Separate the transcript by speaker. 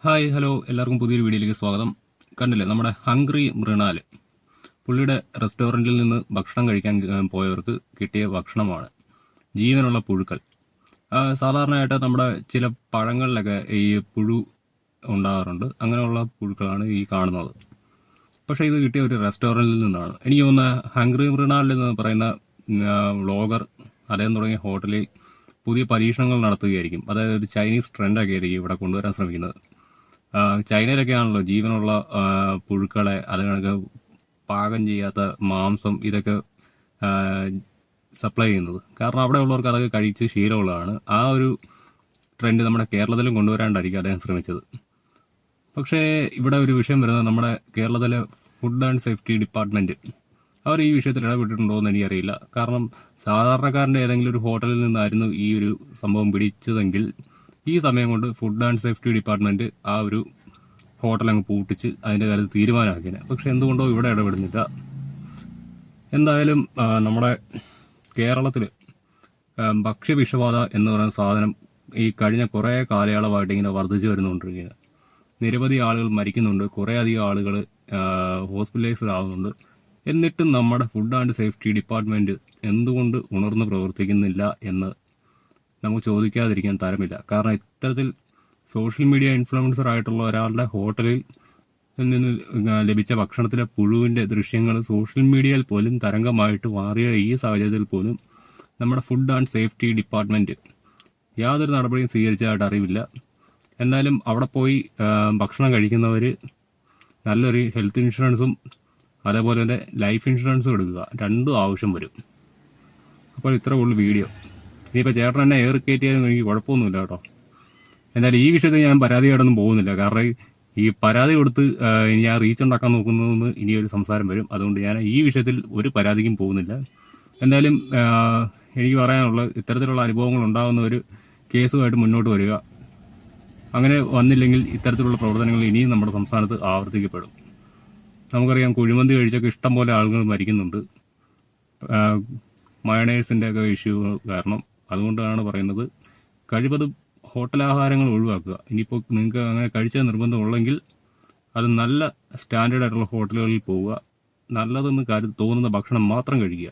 Speaker 1: Hi hello എല്ലാവർക്കും പുതിയൊരു വീഡിയോയിലേക്ക് സ്വാഗതം. കണ്ടില്ലേ നമ്മുടെ ഹംഗ്രി മൃണാൽ പുള്ളിയുടെ റെസ്റ്റോറൻറ്റിൽ നിന്ന് ഭക്ഷണം കഴിക്കാൻ പോയവർക്ക് കിട്ടിയ ഭക്ഷണമാണ് ജീവനുള്ള പുഴുക്കൾ. സാധാരണയായിട്ട് നമ്മുടെ ചില പഴങ്ങളിലൊക്കെ ഈ പുഴു ഉണ്ടാകാറുണ്ട്. അങ്ങനെയുള്ള പുഴുക്കളാണ് ഈ കാണുന്നത്. പക്ഷേ ഇത് കിട്ടിയ ഒരു റെസ്റ്റോറൻറ്റിൽ നിന്നാണ്. എനിക്ക് തോന്നുന്നത് ഹംഗ്രി മൃണാൽ എന്ന് പറയുന്ന വ്ളോഗർ അദ്ദേഹം തുടങ്ങിയ ഹോട്ടലിൽ പുതിയ പരീക്ഷണങ്ങൾ നടത്തുകയായിരിക്കും. അതായത് ഒരു ചൈനീസ് ട്രെൻഡൊക്കെ ആയിരിക്കും ഇവിടെ കൊണ്ടുവരാൻ ശ്രമിക്കുന്നത്. ചൈനയിലൊക്കെ ആണല്ലോ ജീവനുള്ള പുഴുക്കളെ അത് കണക്ക് പാകം ചെയ്യാത്ത മാംസം ഇതൊക്കെ സപ്ലൈ ചെയ്യുന്നത്. കാരണം അവിടെ ഉള്ളവർക്ക് അതൊക്കെ കഴിച്ച് ശീലമുള്ളതാണ്. ആ ഒരു ട്രെൻഡ് നമ്മുടെ കേരളത്തിലും കൊണ്ടുവരാണ്ടായിരിക്കും അദ്ദേഹം ശ്രമിച്ചത്. പക്ഷേ ഇവിടെ ഒരു വിഷയം വരുന്നത് നമ്മുടെ കേരളത്തിലെ ഫുഡ് ആൻഡ് സേഫ്റ്റി ഡിപ്പാർട്ട്മെൻറ്റ് അവർ ഈ വിഷയത്തിൽ ഇടപെട്ടിട്ടുണ്ടോ എന്ന് എനിക്കറിയില്ല. കാരണം സാധാരണക്കാരൻ്റെ ഏതെങ്കിലും ഒരു ഹോട്ടലിൽ നിന്നായിരുന്നു ഈ ഒരു സംഭവം പിടിച്ചതെങ്കിൽ ഈ സമയം കൊണ്ട് ഫുഡ് ആൻഡ് സേഫ്റ്റി ഡിപ്പാർട്ട്മെൻറ്റ് ആ ഒരു ഹോട്ടൽ അങ്ങ് പൂട്ടിച്ച് അതിൻ്റെ കാര്യത്തിൽ തീരുമാനമാക്കിയത്. പക്ഷെ എന്തുകൊണ്ടോ ഇവിടെ ഇടപെടുന്നില്ല. എന്തായാലും നമ്മുടെ കേരളത്തിൽ ഭക്ഷ്യവിഷബാധ എന്ന് പറയുന്ന സാധനം ഈ കഴിഞ്ഞ കുറേ കാലയളവായിട്ട് ഇങ്ങനെ വർദ്ധിച്ചു വരുന്നുകൊണ്ടിരിക്കുകയാണ്. നിരവധി ആളുകൾ മരിക്കുന്നുണ്ട്, കുറേ അധികം ആളുകൾ ഹോസ്പിറ്റലൈസ്ഡ് ആവുന്നുണ്ട്. എന്നിട്ടും നമ്മുടെ ഫുഡ് ആൻഡ് സേഫ്റ്റി ഡിപ്പാർട്ട്മെൻറ്റ് എന്തുകൊണ്ട് ഉണർന്ന് പ്രവർത്തിക്കുന്നില്ല എന്ന് നമുക്ക് ചോദിക്കാതിരിക്കാൻ തരമില്ല. കാരണം ഇത്തരത്തിൽ സോഷ്യൽ മീഡിയ ഇൻഫ്ലുവൻസർ ആയിട്ടുള്ള ഒരാളുടെ ഹോട്ടലിൽ നിന്ന് ലഭിച്ച ഭക്ഷണത്തിലെ പുഴുവിൻ്റെ ദൃശ്യങ്ങൾ സോഷ്യൽ മീഡിയയിൽ പോലും തരംഗമായിട്ട് മാറിയ ഈ സാഹചര്യത്തിൽ പോലും നമ്മുടെ ഫുഡ് ആൻഡ് സേഫ്റ്റി ഡിപ്പാർട്ട്മെൻറ്റ് യാതൊരു നടപടിയും സ്വീകരിച്ചതായിട്ട് അറിവില്ല. എന്നാലും അവിടെ പോയി ഭക്ഷണം കഴിക്കുന്നവർ നല്ലൊരു ഹെൽത്ത് ഇൻഷുറൻസും അതേപോലെ തന്നെ ലൈഫ് ഇൻഷുറൻസും എടുക്കുക, രണ്ടും ആവശ്യം വരും. അപ്പോൾ ഇത്ര ഉള്ളു വീഡിയോ. ഇനിയിപ്പോൾ ചേട്ടൻ എന്നെ ഏറി കയറ്റിയാലും എനിക്ക് കുഴപ്പമൊന്നുമില്ല കേട്ടോ. എന്നാലും ഈ വിഷയത്തിൽ ഞാൻ പരാതിയായിട്ടൊന്നും പോകുന്നില്ല. കാരണം ഈ പരാതി കൊടുത്ത് ഞാൻ റീച്ച് ഉണ്ടാക്കാൻ നോക്കുന്നതെന്ന് ഇനിയൊരു സംസാരം വരും. അതുകൊണ്ട് ഞാൻ ഈ വിഷയത്തിൽ ഒരു പരാതിക്കും പോകുന്നില്ല. എന്തായാലും എനിക്ക് പറയാനുള്ളത്, ഇത്തരത്തിലുള്ള അനുഭവങ്ങൾ ഉണ്ടാകുന്ന ഒരു കേസുമായിട്ട് മുന്നോട്ട് വരിക. അങ്ങനെ വന്നില്ലെങ്കിൽ ഇത്തരത്തിലുള്ള പ്രവർത്തനങ്ങൾ ഇനിയും നമ്മുടെ സംസ്ഥാനത്ത് ആവർത്തിക്കപ്പെടും. നമുക്കറിയാം, കുഴിമന്തി കഴിച്ചൊക്കെ ഇഷ്ടം പോലെ ആളുകൾ മരിക്കുന്നുണ്ട് മയണൈസിൻ്റെ ഒക്കെ ഇഷ്യൂകൾ കാരണം. അതുകൊണ്ടാണ് പറയുന്നത്, കഴിവതും ഹോട്ടലാഹാരങ്ങൾ ഒഴിവാക്കുക. ഇനിയിപ്പോൾ നിങ്ങൾക്ക് അങ്ങനെ കഴിച്ചാൽ നിർബന്ധമുള്ളെങ്കിൽ അത് നല്ല സ്റ്റാൻഡേർഡ് ആയിട്ടുള്ള ഹോട്ടലുകളിൽ പോവുക. നല്ലതെന്ന് തോന്നുന്ന ഭക്ഷണം മാത്രം കഴിക്കുക.